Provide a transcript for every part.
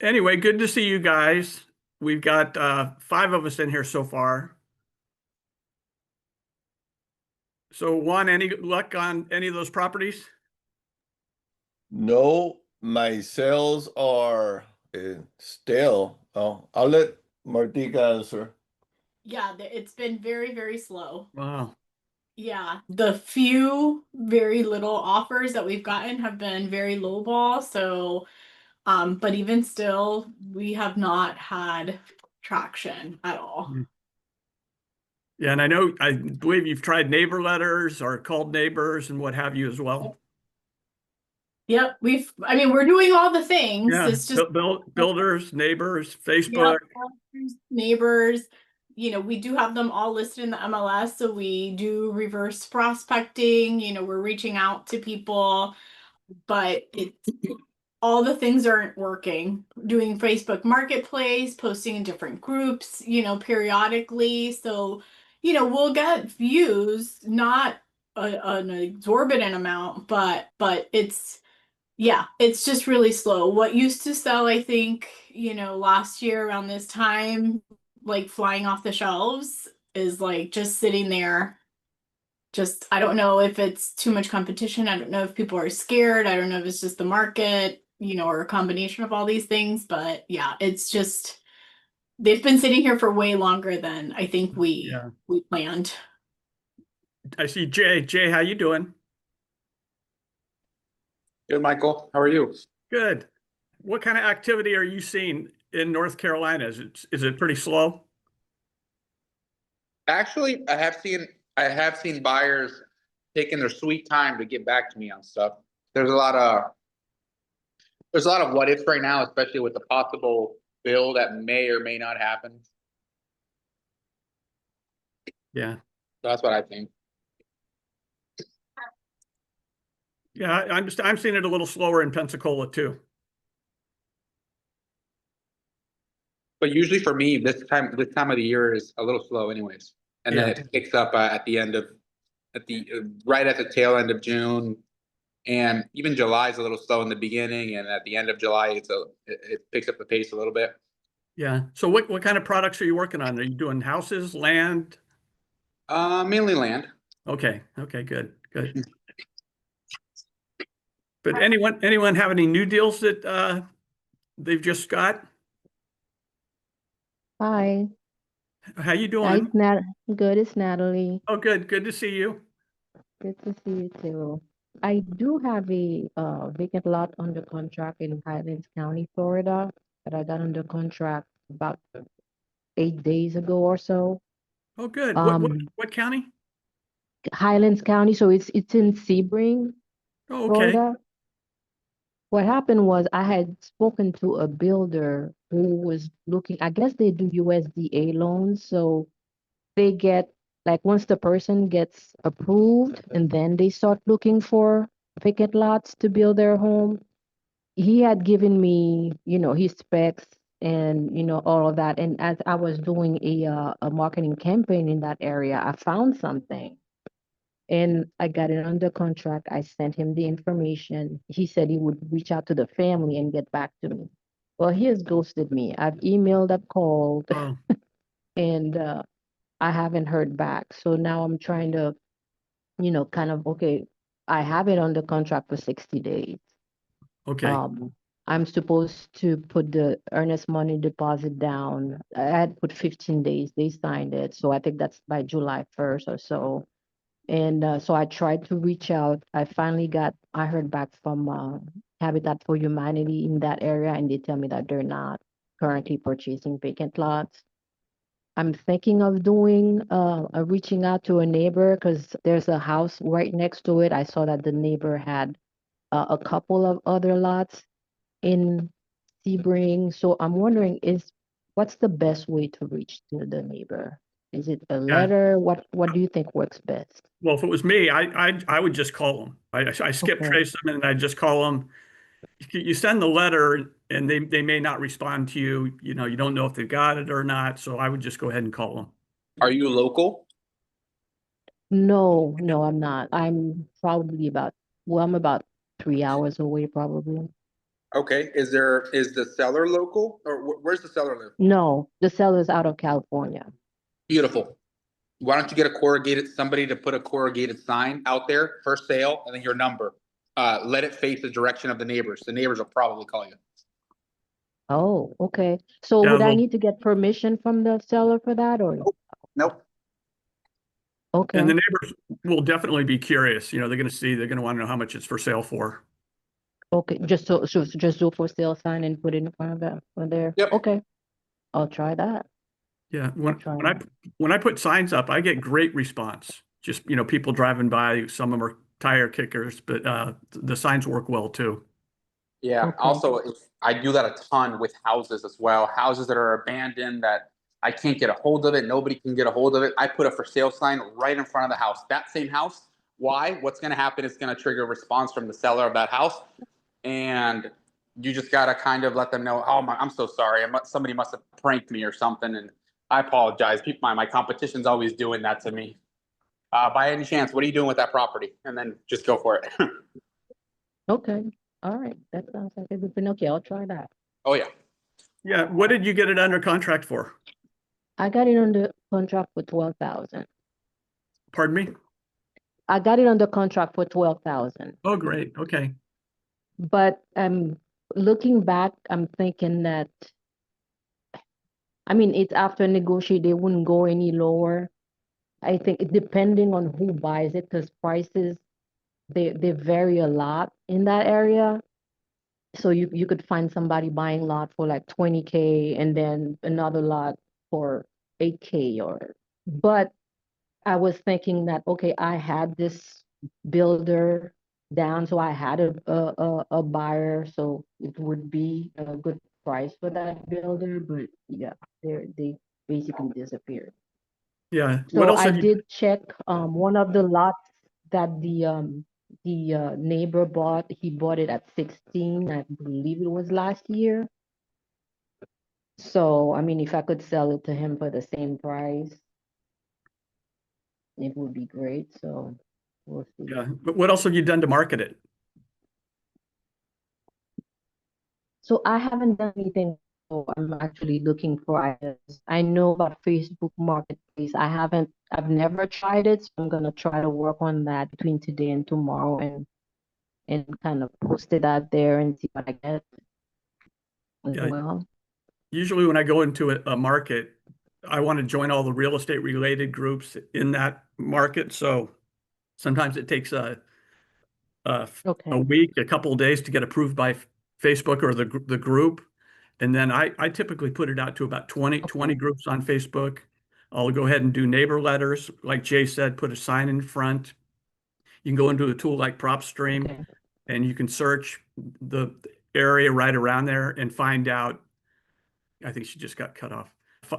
Anyway, good to see you guys. We've got five of us in here so far. So, Juan, any luck on any of those properties? No, my sales are stale. Oh, I'll let Martika answer. Yeah, it's been very, very slow. Wow. Yeah, the few very little offers that we've gotten have been very lowball. So, but even still, we have not had traction at all. Yeah, and I believe you've tried neighbor letters or called neighbors and what have you as well. Yep, I mean, we're doing all the things. Yeah, It's just, builders, neighbors, Facebook. yep, neighbors. We do have them all listed in the MLS, so we do reverse prospecting. We're reaching out to people, but it's all the things aren't working. Doing Facebook Marketplace, posting in different groups, periodically. So, we'll get views, not an exorbitant amount, but it's just really slow. What used to sell, I think, last year around this time, like flying off the shelves, is like just sitting there. Just, I don't know if it's too much competition. I don't know if people are scared. I don't know if it's just the market, or a combination of all these things. But yeah, it's just, they've been sitting here for way longer than I think we Yeah. we planned. I see Jay. Jay, how you doing? Good, Michael. How are you? Good. What kind of activity are you seeing in North Carolina? Is it pretty slow? Actually, I have seen buyers taking their sweet time to get back to me on stuff. There's a lot of there's a lot of what ifs right now, especially with the possible bill that may or may not happen. Yeah. So that's what I think. Yeah, I'm seeing it a little slower in Pensacola too. But usually for me, this time of the year is a little slow, anyways, and then Yeah. it picks up right at the tail end of June, and even July is a little slow in the beginning, and at the end of July, it picks up the pace a little bit. Yeah. So what kind of products are you working on? Are you doing houses, land? Mainly land. Okay. Okay, good. Good. But anyone have any new deals that they've just got? Hi, How you hi, doing? it's Nat. Good, it's Natalie. Oh, good. Good to see you. Good to see you too. I do have a vacant lot under contract in Highlands County, Florida, that I got under contract about 8 days ago or so. Oh, good. What what Um, what county? Highlands County, so it's in Sebring, Oh, okay. Florida. What happened was I had spoken to a builder who was looking, I guess they do USDA loans, so they get like once the person gets approved and then they start looking for vacant lots to build their home. He had given me, his specs and all of that. And as I was doing a marketing campaign in that area, I found something and I got it under contract. I sent him the information. He said he would reach out to the family and get back to me. Well, he has ghosted me. I've emailed, I've called, Oh, and I haven't heard back. So now I'm trying to, kind of, okay, I have it under contract for 60 days. okay. Um, I'm supposed to put the earnest money deposit down. I had put 15 days. They signed it. So I think that's by July 1st or so. And so I tried to reach out. I heard back from Habitat for Humanity in that area, and they tell me that they're not currently purchasing vacant lots. I'm thinking of doing reaching out to a neighbor because there's a house right next to it. I saw that the neighbor had a couple of other lots in Sebring. So I'm wondering, is what's the best way to reach to the neighbor? Is it a Yeah. letter? What do you think works best? Well, if it was me, I would just call them. I skip Okay. trace them and I just call them. You send the letter and they may not respond to you. You don't know if they got it or not. So I would just go ahead and call them. Are you local? No, no, I'm not. I'm about 3 hours away, probably. Okay, is the seller local or where's the seller live? No, the seller's out of California. Beautiful. Why don't you get somebody to put a corrugated sign out there for sale and then your number. Let it face the direction of the neighbors. The neighbors will probably call you. Oh, okay. So Yeah, would I well, need to get permission from the seller for that or? Nope. Okay, and the neighbors will definitely be curious. You know, they're going to want to know how much it's for sale for. okay, just so just do for sale sign and put it in front of them when they're, Yep. okay. I'll try that. Yeah, Try when I put signs up, I get great response. Just, you know, people driving by, some of them are tire kickers, but the signs work well too. Yeah. Okay. Also, I do that a ton with houses as well. Houses that are abandoned that I can't get a hold of it. Nobody can get a hold of it. I put a for sale sign right in front of the house. That same house. Why? What's going to happen is going to trigger a response from the seller of that house. And you just got to kind of let them know, oh, I'm so sorry. Somebody must have pranked me or something. And I apologize. My competition's always doing that to me. By any chance, what are you doing with that property? And then just go for it. Okay, all right, that sounds like a good thing. Okay, I'll try that. Oh, yeah. Yeah, what did you get it under contract for? I got it under contract for 12,000. Pardon me? I got it under contract for 12,000. Oh, great. Okay. But looking back, I'm thinking that, I mean, it's after negotiate, they wouldn't go any lower. I think depending on who buys it, because prices, they vary a lot in that area. So you could find somebody buying lot for like 20K and then another lot for 8K but I was thinking that, okay, I had this builder down, so I had a buyer, so it would be a good price for that builder, but yeah, they basically disappeared. Yeah. What So else I have you? did check one of the lots that the neighbor bought. He bought it at 16, I believe it was last year. So I mean, if I could sell it to him for the same price, it would be great. So we'll see. Yeah. But what else have you done to market it? So I haven't done anything. So I'm actually looking for ideas. I know about Facebook Marketplace. I've never tried it. So I'm gonna try to work on that between today and tomorrow and kind of post it out there and see what I get as Yeah. well. Usually when I go into a market, I want to join all the real estate related groups in that market. So sometimes it takes a Okay. week, a couple of days to get approved by Facebook or the group. And then I typically put it out to about 20 Okay. groups on Facebook. I'll go ahead and do neighbor letters. Like Jay said, put a sign in front. You can go into a tool like PropStream Okay. and you can search the area right around there and find out. I think she just got cut off.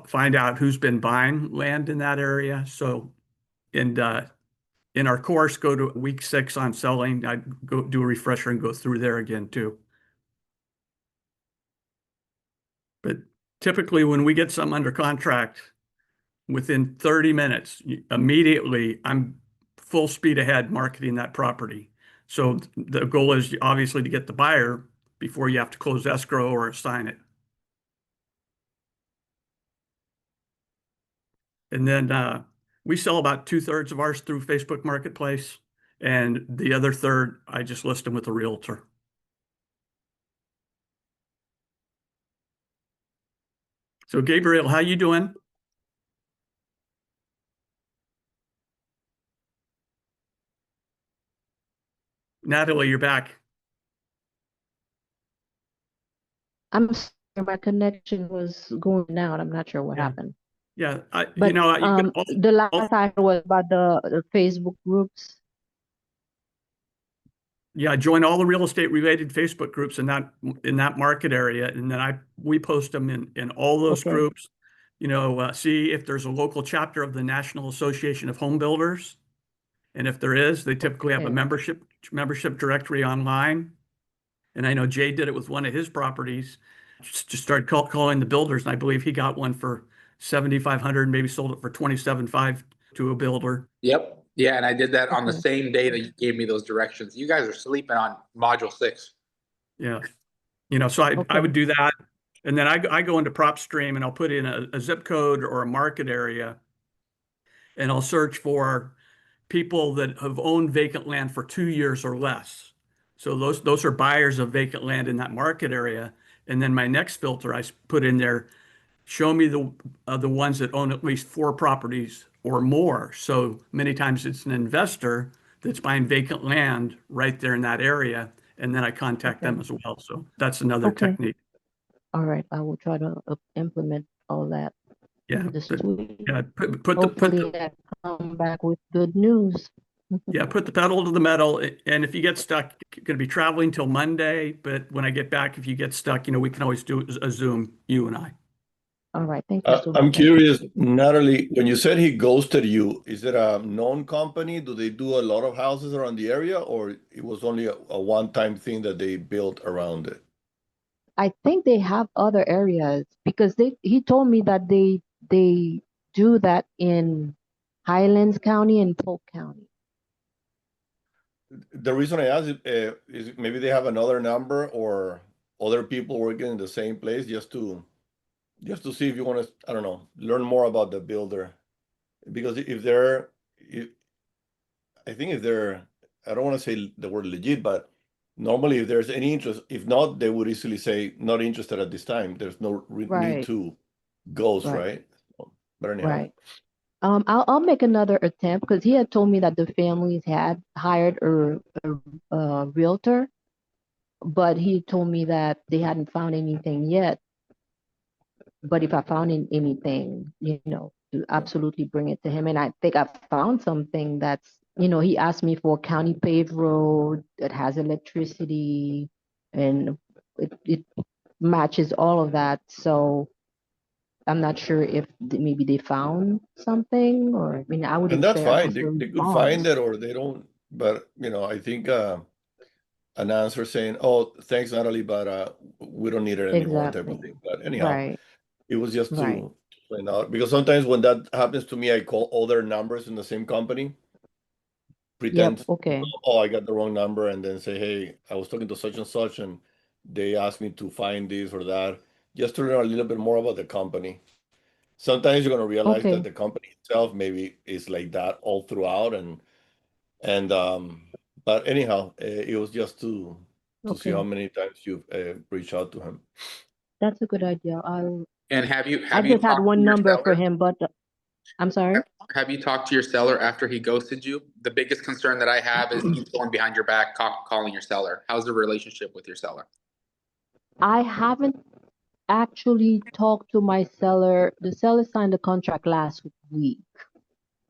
Find out who's been buying land in that area. So, and in our course, go to week 6 on selling. I go do a refresher and go through there again too. But typically, when we get something under contract, within 30 minutes, immediately I'm full speed ahead marketing that property. So the goal is obviously to get the buyer before you have to close escrow or sign it. And then we sell about 2/3 of ours through Facebook Marketplace, and the other third, I just list them with a realtor. So Gabriel, how you doing? Natalie, you're back. I'm sorry, my connection was going out. I'm not sure what Yeah. happened. Yeah, you But know, you can also, the last I heard was about the Facebook groups. yeah, join all the real estate related Facebook groups in that market area, and then we post them in all those Okay. groups. You know, see if there's a local chapter of the National Association of Home Builders, and if there is, they typically have a Okay. membership directory online. And I know Jay did it with one of his properties. Just started calling the builders, and I believe he got one for 7,500, maybe sold it for 27,500 to a builder. Yep. Yeah. And I did that on the Okay. same day that you gave me those directions. You guys are sleeping on module 6. Yeah. So I Okay. would do that. And then I go into PropStream and I'll put in a zip code or a market area and I'll search for people that have owned vacant land for 2 years or less. So those are buyers of vacant land in that market area. And then my next filter I put in there, show me the ones that own at least 4 properties or more. So many times it's an investor that's buying vacant land right there in that area, and then I contact them as well. So that's another Okay. technique. All right. I will try to implement all that Yeah, this but week. yeah, Hopefully, I come back with good news. put the pedal to the metal. And if you get stuck, you're going to be traveling till Monday. But when I get back, if you get stuck, we can always do a Zoom, you and I. All right. Thank you so I'm much. curious, Natalie, when you said he ghosted you, is it a known company? Do they do a lot of houses around the area, or it was only a one-time thing that they built around it? I think they have other areas because he told me that they do that in Highlands County and Polk County. The reason I ask is maybe they have another number or other people working in the same place just to see if you want to, I don't know, learn more about the builder. Because if, I think if they're, I don't want to say the word legit, but normally if there's any interest, if not, they would easily say not interested at this time. There's no need Right. to ghost, Right. right? But anyhow, Right. I'll make another attempt because he had told me that the families had hired a realtor, but he told me that they hadn't found anything yet. But if I found anything, to absolutely bring it to him. And I think I found something that's, he asked me for a county paved road that has electricity and it matches all of that. So I'm not sure if maybe they found something or, I mean, I would and that's expect a fine. quicker They could find response. it or they don't. But I think an answer saying, "Oh, thanks, Natalie, but we don't need it anymore," type of Exactly. thing. But anyhow, Right. it was just Right. to find out because sometimes when that happens to me, I call other numbers in the same company, Yep. pretend, Okay. oh, I got the wrong number, and then say, hey, I was talking to such and such, and they asked me to find this or that, just to learn a little bit more about the company. Sometimes you're gonna realize that Okay. the company itself maybe is like that all throughout, and but anyhow, it was just to see how Okay. many times you've reached out to him. That's a good idea. And I have you just had talked to one your number for seller? him, but I'm sorry. Have you talked to your seller after he ghosted you? The biggest concern that I have is he's going behind your back, calling your seller. How's the relationship with your seller? I haven't actually talked to my seller. The seller signed the contract last week.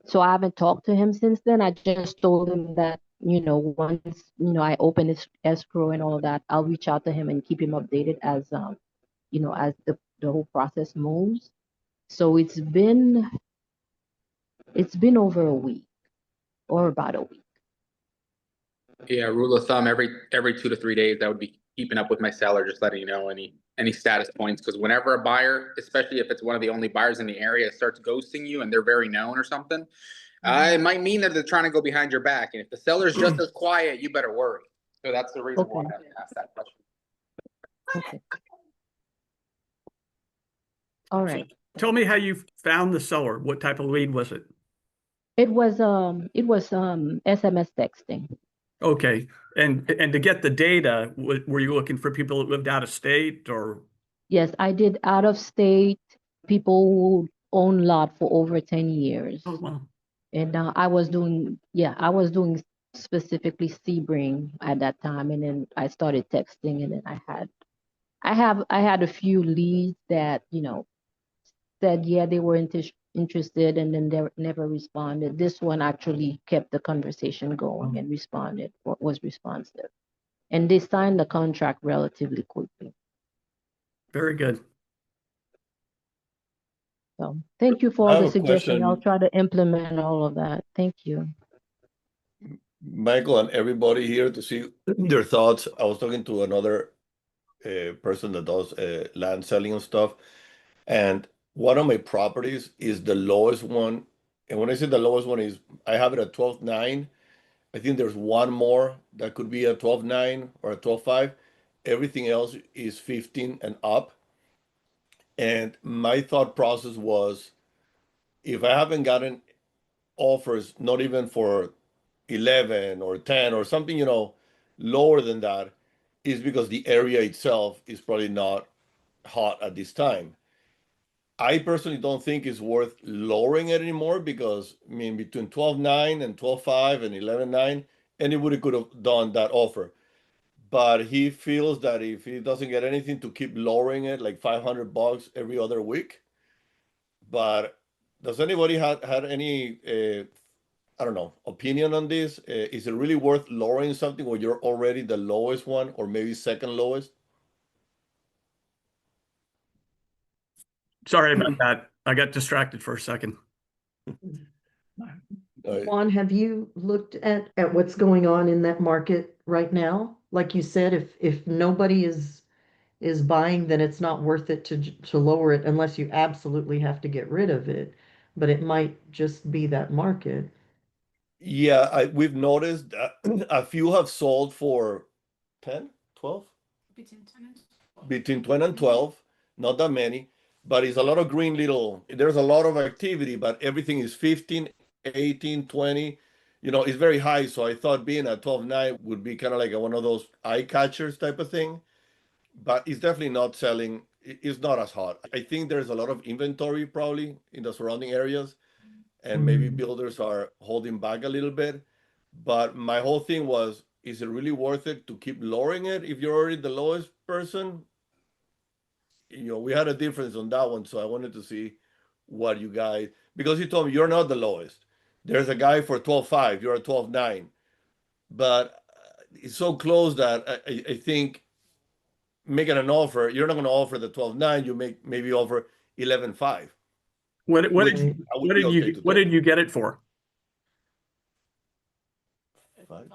So I haven't talked to him since then. I just told him that, once, I open his escrow and all of that, I'll reach out to him and keep him updated as as the whole process moves. So it's been over a week or about a week. Yeah, rule of thumb, every 2 to 3 days, I would be keeping up with my seller, just letting you know any status points. Because whenever a buyer, especially if it's one of the only buyers in the area, starts ghosting you and they're very known or something, it might mean that they're trying to go behind your back. And if the seller's just as quiet, you better worry. So that's the reason why Okay. I asked that question. Okay. All So right. tell me how you found the seller. What type of lead was it? It was SMS texting. Okay. And to get the data, were you looking for people that lived out of state or? Yes, I did out of state people who own lot for over 10 years. Oh, wow. And I was doing specifically Sebring at that time. And then I started texting and then I had a few leads that, said, yeah, they were interested and then they never responded. This one actually kept the conversation going and was responsive. And they signed the contract relatively quickly. Very good. So thank you for I all have the a suggestions. I'll question, try to implement all of that. Thank you. Michael, and everybody here to see their thoughts. I was talking to another person that does land selling and stuff. And one of my properties is the lowest one. And when I say the lowest one is, I have it at 12.9. I think there's one more that could be a 12.9 or a 12.5. everything else is 15 and up. And my thought process was, if I haven't gotten offers, not even for 11 or 10 or something, lower than that, is because the area itself is probably not hot at this time. I personally don't think it's worth lowering it anymore because, I mean, between 12.9 and 12.5 and 11.9, anybody could have done that offer. But he feels that if he doesn't get anything, to keep lowering it like $500 every other week. But does anybody had any I don't know, opinion on this? Is it really worth lowering something when you're already the lowest one, or maybe second lowest? Sorry about that. I got distracted for a second. Juan, have you looked at what's going on in that market right now? Like you said, if nobody is buying, then it's not worth it to lower it unless you absolutely have to get rid of it. But it might just be that market. Yeah, we've noticed a few have sold for 10, 12, between 20 and 12, not that many, but it's a lot of green little, there's a lot of activity, but everything is 15, 18, 20, it's very high. So I thought being at 12.9 would be kind of like one of those eye catchers type of thing, but it's definitely not selling. It's not as hot. I think there's a lot of inventory probably in the surrounding areas, and maybe builders are holding back a little bit. But my whole thing was, is it really worth it to keep lowering it if you're already the lowest person? We had a difference on that one, so I wanted to see what you guys, because you told me you're not the lowest. There's a guy for 12.5, you're at 12.9, but it's so close that I think making an offer, you're not going to offer the 12.9, you maybe offer 11.5. What Which did I would be okay to what take. did you get it for? Five.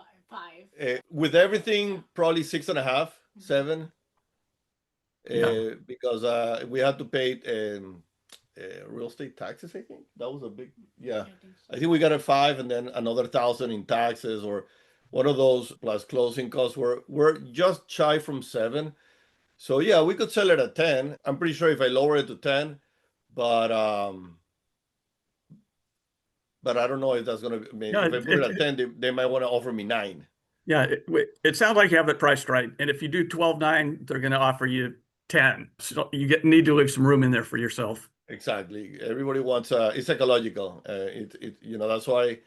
With everything, probably 6.5, 7. Yeah. Because we had to pay real estate taxes. I think that was a big, yeah. I think we got a 5 and then another 1,000 in taxes, or one of those, plus closing costs. We're just shy from 7. So yeah, we could sell it at 10. I'm pretty sure if I lower it to 10, but I don't know if that's gonna. Yeah, If I put it at 10, they might want to offer me 9. Yeah, it sounds like you have it priced right. And if you do 12.9, they're going to offer you 10. So you need to leave some room in there for yourself. Exactly. Everybody wants it's psychological. That's why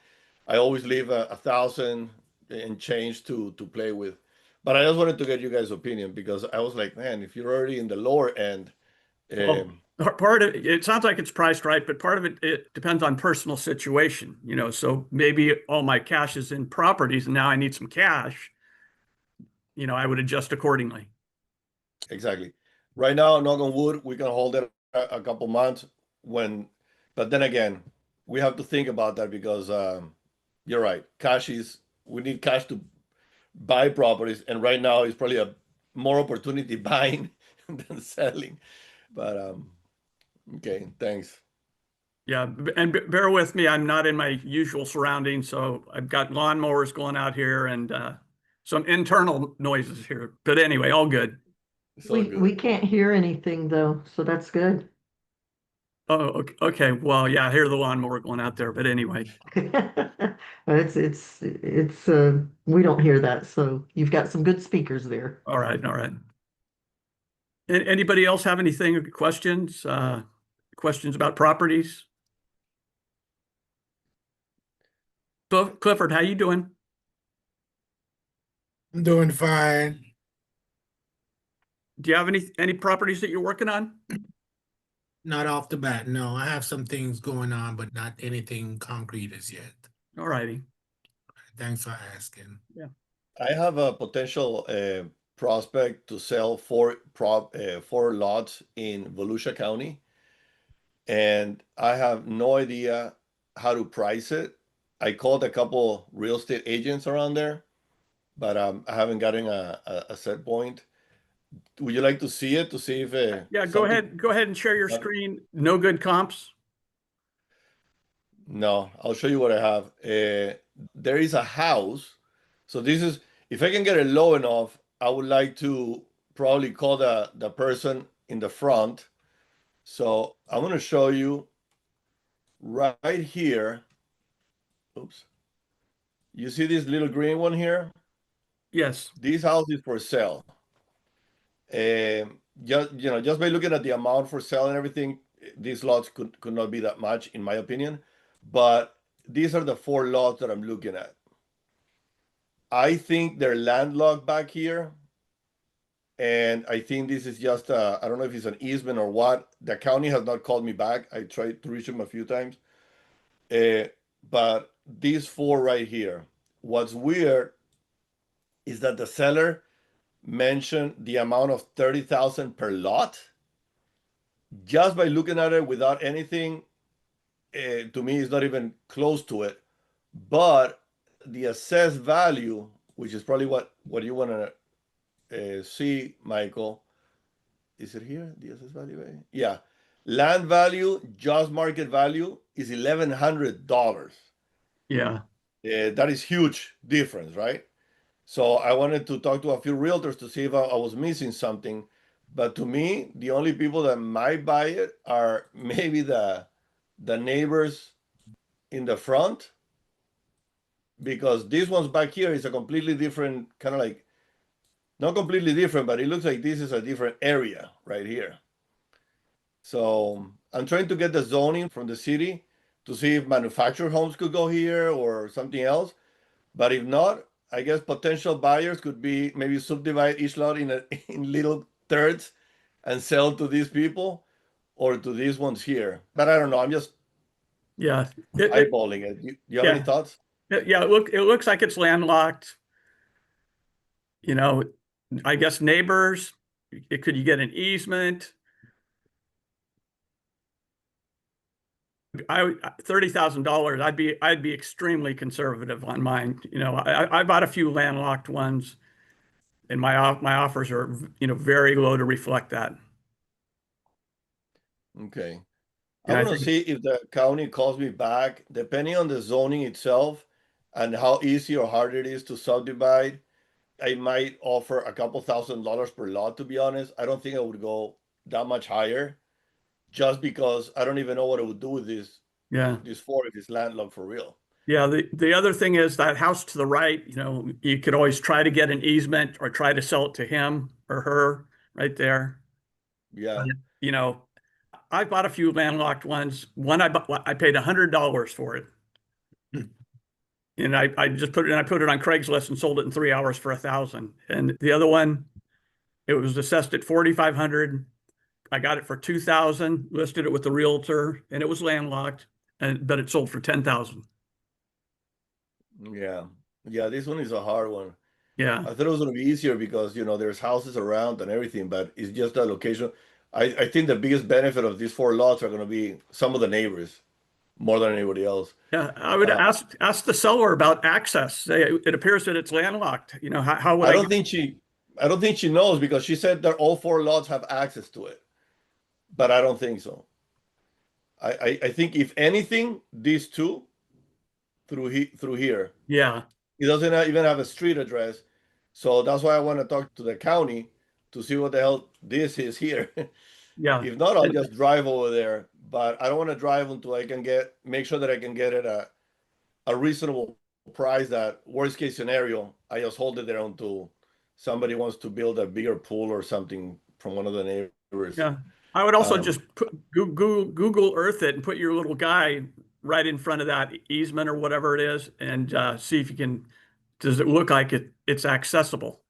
I always leave 1,000 and change to play with. But I just wanted to get you guys' opinion, because I was like, man, if you're already in the lower end, Well, part of it sounds like it's priced right, but part of it depends on personal situation, so maybe all my cash is in properties and now I need some cash, I would adjust accordingly. exactly. Right now, knock on wood, we can hold it a couple months but then again, we have to think about that, because you're right. We need cash to buy properties, and right now is probably a more opportunity buying than selling. But okay, thanks. Yeah, and bear with me, I'm not in my usual surroundings, so I've got lawnmowers going out here and some internal noises here. But anyway, all good. It's all good. We can't hear anything though, so that's good. Oh, okay. Well, yeah, I hear the lawnmower going out there, but anyway. It's we don't hear that, so you've got some good speakers there. All right. Anybody else have anything, questions? Questions about properties? Clifford, how you doing? I'm doing fine. Do you have any properties that you're working on? Not off the bat, no. I have some things going on, but not anything concrete as yet. All righty. Thanks for asking. I have a potential prospect to sell 4 lots in Volusia County, and I have no idea how to price it. I called a couple real estate agents around there, but I haven't gotten a set point. Would you like to see it, to see if Yeah, go something- ahead and share your screen. No good comps. No, I'll show you what I have. There is a house. So this is, if I can get it low enough, I would like to probably call the person in the front. So I'm going to show you right here. Oops. You see this little green one here? Yes. This house is for sale. Just by looking at the amount for sale and everything, these lots could not be that much, in my opinion. But these are the 4 lots that I'm looking at. I think they're landlocked back here. And I think this is just, I don't know if it's an easement or what. The county has not called me back. I tried to reach them a few times. But these 4 right here, what's weird is that the seller mentioned the amount of 30,000 per lot. Just by looking at it without anything, to me, it's not even close to it. But the assessed value, which is probably what you want to see, Michael. Is it here? The assessed value? Yeah. Land value, just market value is $1,100. Yeah. That is huge difference, right? So I wanted to talk to a few realtors to see if I was missing something. But to me, the only people that might buy it are maybe the neighbors in the front, because this one's back here is a completely different, kind of like, not completely different, but it looks like this is a different area right here. So I'm trying to get the zoning from the city to see if manufactured homes could go here or something else. But if not, I guess potential buyers could be maybe subdivide each lot in little thirds and sell to these people or to these ones here. But I don't know. I'm just Yeah. eyeballing it. Do you have any Yeah. thoughts? Yeah. It looks like it's landlocked. You know, I guess neighbors, could you get an easement? $30,000, I'd be extremely conservative on mine. You know, I bought a few landlocked ones, and my offers are, you know, very low to reflect that. Okay. And I'm I going to think, see if the county calls me back, depending on the zoning itself and how easy or hard it is to subdivide. I might offer a couple $1,000s per lot, to be honest. I don't think I would go that much higher, just because I don't even know what I would do with yeah. this 4 if it's landlocked for real. Yeah, the other thing is that house to the right, you know, you could always try to get an easement or try to sell it to him or her right there. Yeah. You know, I bought a few landlocked ones. One I paid $100 for it. And I just put it and I put it on Craigslist and sold it in 3 hours for 1,000. And the other one, it was assessed at 4,500. I got it for 2,000, listed it with the realtor, and it was landlocked, but it sold for 10,000. Yeah. Yeah. This one is a hard one. Yeah. I thought it was going to be easier because, there's houses around and everything, but it's just the location. I think the biggest benefit of these 4 lots are going to be some of the neighbors more than anybody else. Yeah, I would ask the seller about access. Say, it appears that it's landlocked. You know, how would I don't think she knows, because she said that all 4 lots have access to it, but I don't think so. I think if anything, these 2 through here. Yeah, He doesn't even have a street address, so that's why I want to talk to the county to see what the hell this is here. yeah, If not, I'll just drive over there. But I don't want to drive until I can make sure that I can get it a reasonable price. That worst case scenario, I just hold it there until somebody wants to build a bigger pool or something from one of the neighbors. yeah. I would also just Google Earth it and put your little guy right in front of that easement or whatever it is, and see if you can. Does it look like it's accessible?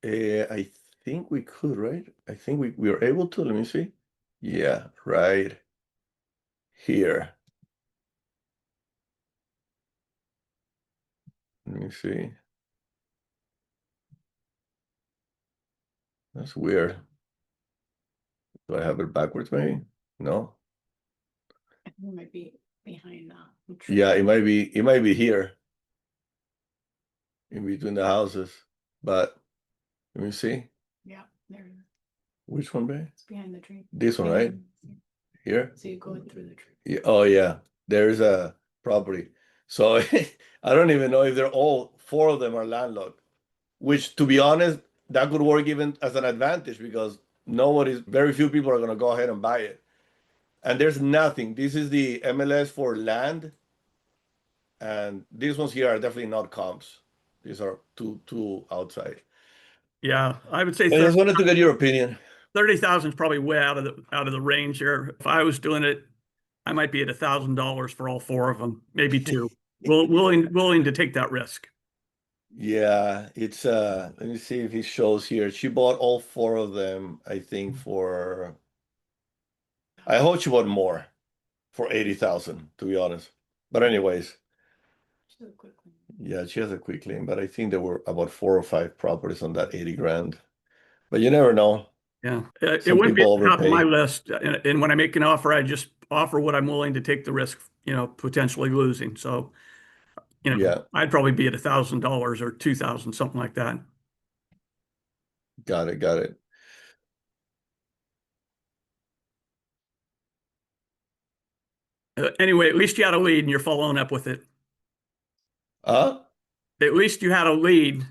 I think we could, right? I think we are able to. Let me see. Yeah, right here. Let me see. That's weird. Do I have it backwards, maybe? No. It might be behind that. Yeah, it might be here in between the houses. But let me see. Yeah, there it is. Which one, babe? It's behind the tree. This one, right? Here? So you go in through the tree. Yeah. Oh, yeah. There's a property. So I don't even know if they're all 4 of them are landlocked. which to be honest, that could work even as an advantage because very few people are going to go ahead and buy it. And there's nothing. This is the MLS for land. And these ones here are definitely not comps. These are too outside. Yeah, I would say I just wanted to get your opinion. 30,000 is probably way out of the range here. If I was doing it, I might be at $1,000 for all four of them, maybe two. Willing to take that risk. Yeah, it's let me see if he shows here. She bought all four of them, I think, for I hope she bought more for 80,000, to be honest. But anyways, yeah, she has a quick lane, but I think there were about 4 or 5 properties on that 80 grand. But you never know. Yeah, it Some wouldn't be at people the top of my overpay. list. And when I make an offer, I just offer what I'm willing to take the risk, potentially losing. So, Yeah, I'd probably be at $1,000 or 2,000, something like that. got it. Anyway, at least you had a lead and you're following up with it. Huh? At least you had a lead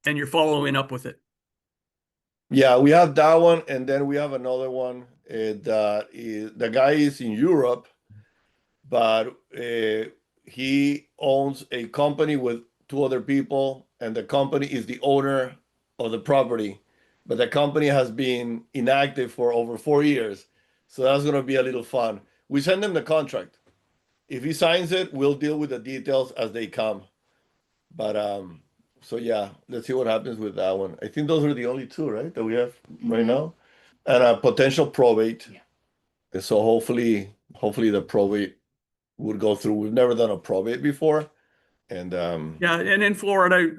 and you're following up with it. Yeah, we have that one, and then we have another one that is the guy is in Europe, but he owns a company with 2 other people, and the company is the owner of the property, but the company has been inactive for over 4 years, so that's going to be a little fun. We send him the contract. If he signs it, we'll deal with the details as they come. But so yeah, let's see what happens with that one. I think those are the only 2, right, that we have right now, and a potential probate. Yeah. And so hopefully the probate would go through. We've never done a probate before, and Yeah, and in Florida,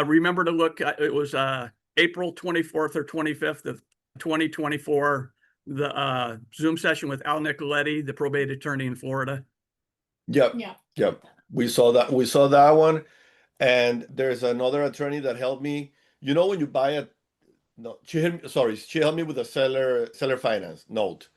remember to look. It was April 24th or 25th of 2024. The Zoom session with Al Nicoletti, the probate attorney in Florida. yep, Yeah. yep. We saw that one, and there's another attorney that helped me. When you buy a no, she helped me with a seller finance note.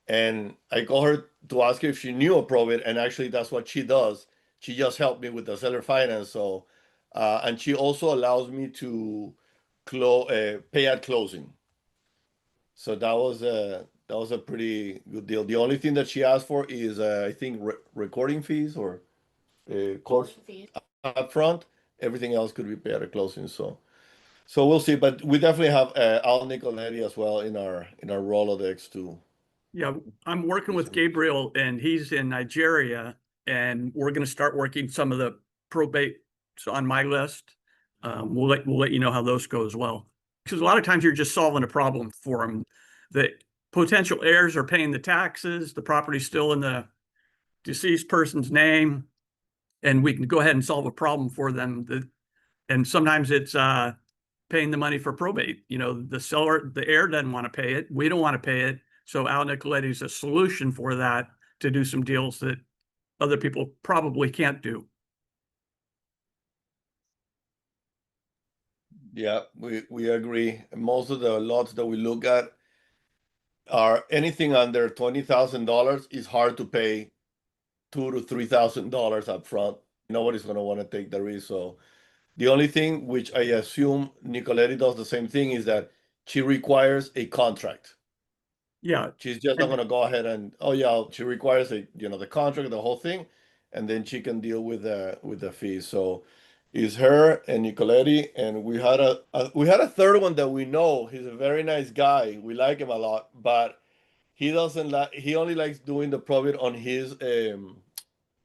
And I called her to ask her if she knew a probate, and actually that's what she does. She just helped me with the seller finance. So, and she also allows me to pay at closing. So that was a pretty good deal. The only thing that she asked for is I think recording fees or course up front. Everything else could be paid at closing. So we'll see. But we definitely have Al Nicoletti as well in our Rolodex too. Yeah, I'm working with Gabriel and he's in Nigeria, and we're going to start working some of the probates on my list. We'll let you know how those go as well. Because a lot of times you're just solving a problem for them. The potential heirs are paying the taxes, the property's still in the deceased person's name, and we can go ahead and solve a problem for them. And sometimes it's paying the money for probate. The heir doesn't want to pay it. We don't want to pay it. So Al Nicoletti is a solution for that, to do some deals that other people probably can't do. Yeah, we agree. Most of the lots that we look at are anything under $20,000 is hard to pay $2,000 to $3,000 up front. Nobody's going to want to take the risk. So the only thing, which I assume Nicoletti does the same thing, is that she requires a contract. Yeah, She's just not going to go ahead and she requires the contract, the whole thing, and then she can deal with the fees. So it's her and Nicoletti, and we had a third one that we know. He's a very nice guy. We like him a lot, but he doesn't like. He only likes doing the probate on his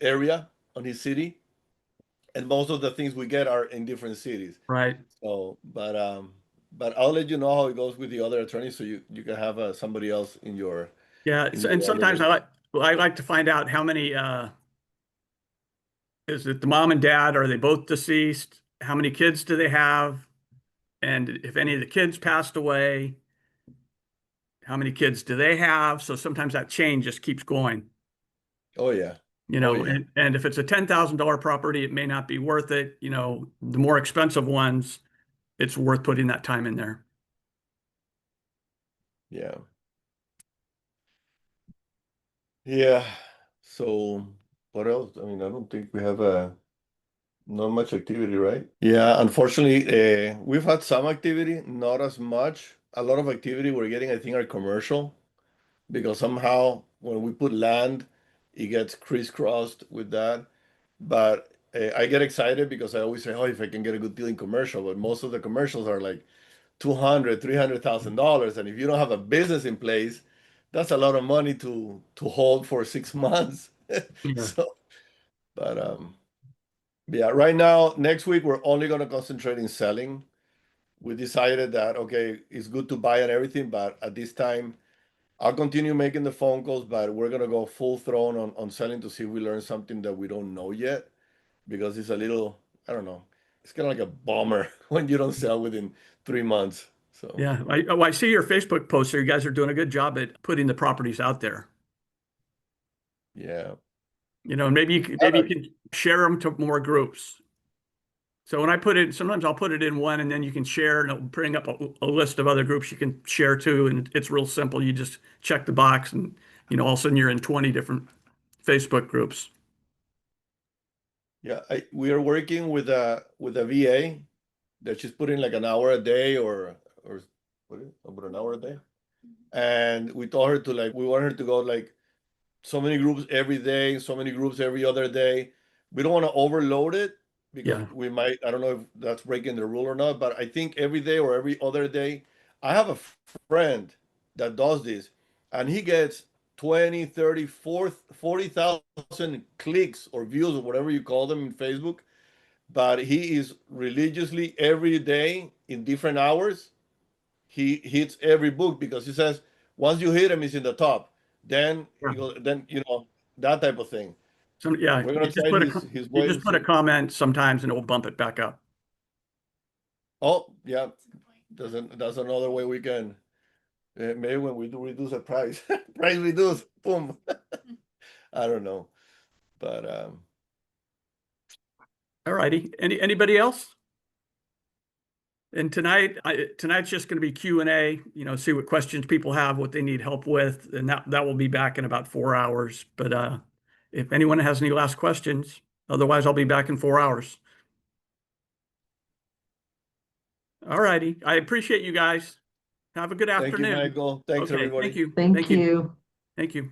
area, on his city, and most of the things we get are in different cities. right. So, but I'll let you know how it goes with the other attorneys, so you can have somebody else in your. Yeah, and sometimes I like to find out how many is it the mom and dad, are they both deceased? How many kids do they have? And if any of the kids passed away, how many kids do they have? So sometimes that chain just keeps going. Oh yeah. And if it's a $10,000 property, it may not be worth it. The more expensive ones, it's worth putting that time in there. Yeah. Yeah. So what else? I mean, I don't think we have Not much activity, right? Yeah, unfortunately, we've had some activity, not as much. A lot of activity we're getting, I think, are commercial because somehow when we put land, it gets crisscrossed with that. But I get excited because I always say, oh, if I can get a good deal in commercial, but most of the commercials are like $200,000, $300,000, and if you don't have a business in place, that's a lot of money to hold for 6 months. Yeah. So, but yeah, right now, next week we're only going to concentrate in selling. We decided that okay, it's good to buy and everything, but at this time, I'll continue making the phone calls, but we're gonna go full thrown on selling to see if we learn something that we don't know yet, because it's a little, I don't know, it's kind of like a bummer when you don't sell within 3 months. So Yeah. I see your Facebook posts there. You guys are doing a good job at putting the properties out there. yeah, You know, maybe you can share them to more groups. So when I put it, sometimes I'll put it in one and then you can share and it'll bring up a list of other groups you can share to. And it's real simple. You just check the box and, you know, all of a sudden you're in 20 different Facebook groups. yeah, we are working with a VA that she's putting like an hour a day or what is it, about an hour a day, and we told her to like we want her to go like so many groups every day, so many groups every other day. We don't want to overload it because Yeah. we might, I don't know if that's breaking the rule or not, but I think every day or every other day. I have a friend that does this and he gets 20, 30, 40,000 clicks or views or whatever you call them in Facebook. But he is religiously every day in different hours he hits every book because he says once you hit him, he's in the top. Then Yeah. you go, then you know that type of thing. So yeah, We're you gonna just try put his you way just and put a see. comment sometimes and it will bump it back up. Oh yeah, that's another way we can. Maybe when we do reduce the price, price reduce, boom. I don't know, but All righty. Anybody else? And tonight's just going to be Q&A, you know, see what questions people have, what they need help with, and that will be back in about 4 hours. But if anyone has any last questions, otherwise I'll be back in 4 hours. All righty. I appreciate you guys. Have a good thank you, afternoon. Michael. Thanks, Okay, everybody. thank you. Thank you. Thank you.